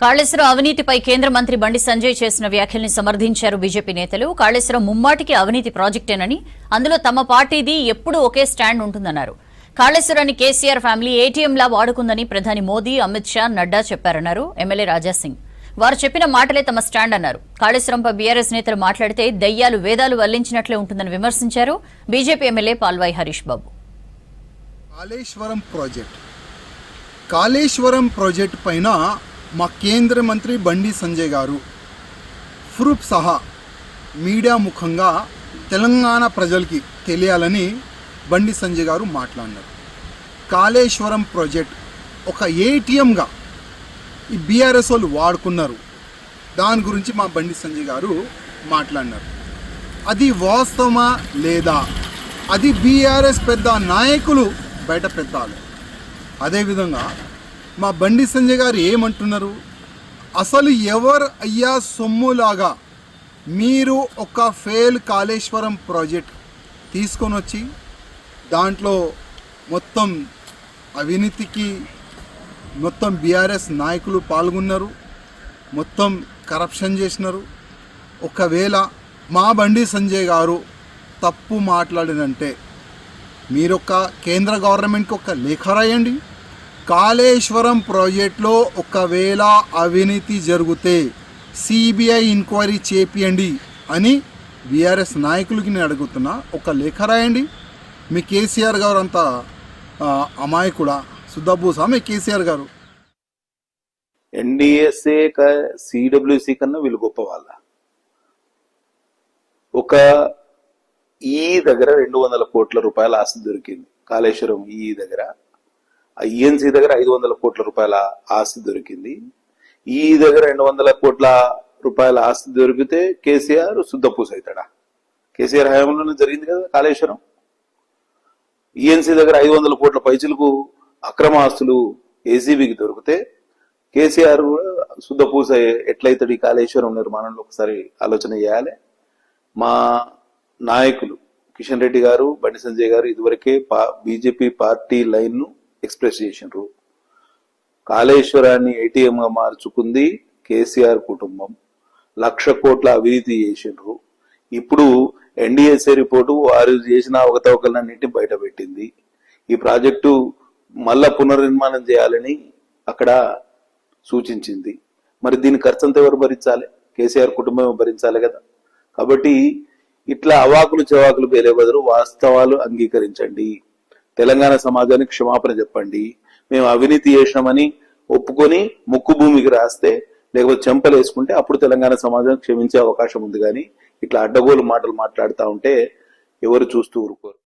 కాళేశ్వరం అవినీతిపై కేంద్ర మంత్రి బండి సంజయ్ చేసిన వ్యాఖ్యల్ని సమర్థించారు బీజేపీ నేతలు. కాళేశ్వరం ముమ్మాటికి అవినీతి ప్రాజెక్టేనని, అందులో తమ పార్టీది ఎప్పుడూ ఒకే స్టాండ్ ఉంటుందన్నారు. కాళేశ్వరాన్ని కేసీఆర్ ఫ్యామిలీ ఏటీఎంలా వాడుకుందని ప్రధాని మోదీ, అమిత్ షా, నడ్డా చెప్పారన్నారు ఎమ్మెల్యే రాజాసింగ్. వారు చెప్పిన మాటలే తమ స్టాండ్ అన్నారు. కాళేశ్వరంపై బీఆర్ఎస్ నేతలు మాట్లాడితే దయ్యాలు వేదాలు వల్లించినట్లే ఉంటుందని విమర్శించారు బీజేపీ ఎమ్మెల్యే పాల్వాయి హరీష్ బాబు. కాళేశ్వరం ప్రాజెక్ట్ పైన మా కేంద్ర మంత్రి బండి సంజయ్ గారు ప్రూఫ్ సహా మీడియా ముఖంగా తెలంగాణ ప్రజలకి తెలియాలని బండి సంజయ్ గారు మాట్లాడినారు. కాళేశ్వరం ప్రాజెక్ట్ ఒక ఏటీఎంగా ఈ బీఆర్ఎస్ వాళ్ళు వాడుకున్నారు. దాని గురించి మా బండి సంజయ్ గారు మాట్లాడినారు. అది వాస్తవమా లేదా అది బీఆర్ఎస్ పెద్ద నాయకులు బయట పెట్టాలి. అదేవిధంగా మా బండి సంజయ్ గారు ఏమంటున్నారు, అసలు ఎవరు అయ్యా సొమ్ములాగా మీరు ఒక ఫెయిల్ కాళేశ్వరం ప్రాజెక్ట్ తీసుకొని వచ్చి దాంట్లో మొత్తం అవినీతికి మొత్తం బీఆర్ఎస్ నాయకులు పాల్గొన్నారు, మొత్తం కరప్షన్ చేసినారు. ఒకవేళ మా బండి సంజయ్ గారు తప్పు మాట్లాడినంటే మీరొక కేంద్ర గవర్నమెంట్కి ఒక లేఖ రాయండి. కాళేశ్వరం ప్రాజెక్టులో ఒకవేళ అవినీతి జరిగితే సిబిఐ ఎంక్వైరీ చేపియండి అని బీఆర్ఎస్ నాయకులకి నేను అడుగుతున్నా. ఒక లేఖ రాయండి. మీ కేసీఆర్ గారు అంతా అమాయకుడా, సుద్దబూసా మీ కేసీఆర్ గారు? ఎన్డీఎస్ఏ సిడబ్ల్యూసి కన్నా వీళ్ళు గొప్ప వాళ్ళ. ఒక ఈ దగ్గర 200 కోట్ల రూపాయల ఆస్తి దొరికింది. కాళేశ్వరం ఈ దగ్గర, ఈఎన్సీ దగ్గర 500 కోట్ల రూపాయల ఆస్తి దొరికింది. ఈ దగ్గర 200 కోట్ల రూపాయల ఆస్తి దొరికితే కేసీఆర్ శుద్ధపూస అవుతాడా? కేసీఆర్ హయాంలోనే జరిగింది కదా కాళేశ్వరం. ఈఎన్సీ దగ్గర 500 కోట్ల పైచులకు అక్రమ ఆస్తులు ఏసీబీకి దొరికితే కేసీఆర్ శుద్ధపూస ఎట్లయితాడు ఈ కాళేశ్వరం నిర్మాణంలో? ఒకసారి ఆలోచన చేయాలి. మా నాయకులు కిషన్ రెడ్డి గారు, బండి సంజయ్ గారు ఇదివరకే బీజేపీ పార్టీ లైన్ ను ఎక్స్ప్రెస్ చేసిండ్రు. కాళేశ్వరాన్ని ఏటీఎంగా మార్చుకుంది కేసీఆర్ కుటుంబం. 1,00,000 కోట్ల అవినీతి చేసిండ్రు. ఇప్పుడు ఎన్డీఎస్ఏ రిపోర్టు వారు చేసిన అవకతవకలన్నింటినీ బయట పెట్టింది. ఈ ప్రాజెక్టు మళ్ళా పునర్నిర్మాణం చేయాలని అక్కడ సూచించింది. మరి దీని ఖర్చంతా ఎవరు భరించాలి? కేసీఆర్ కుటుంబం భరించాలి కదా. కాబట్టి ఇట్లా అవాకులు చెవాకులు పేలే బదులు వాస్తవాలు అంగీకరించండి. తెలంగాణ సమాజానికి క్షమాపణ చెప్పండి. మేము అవినీతి చేసినామని ఒప్పుకొని ముక్కు భూమికి రాస్తే, లేకపోతే చెంపలు వేసుకుంటే అప్పుడు తెలంగాణ సమాజం క్షమించే అవకాశం ఉంది. కానీ ఇట్లా అడ్డగోలు మాటలు మాట్లాడుతూ ఉంటే ఎవరు చూస్తూ ఊరుకోరు.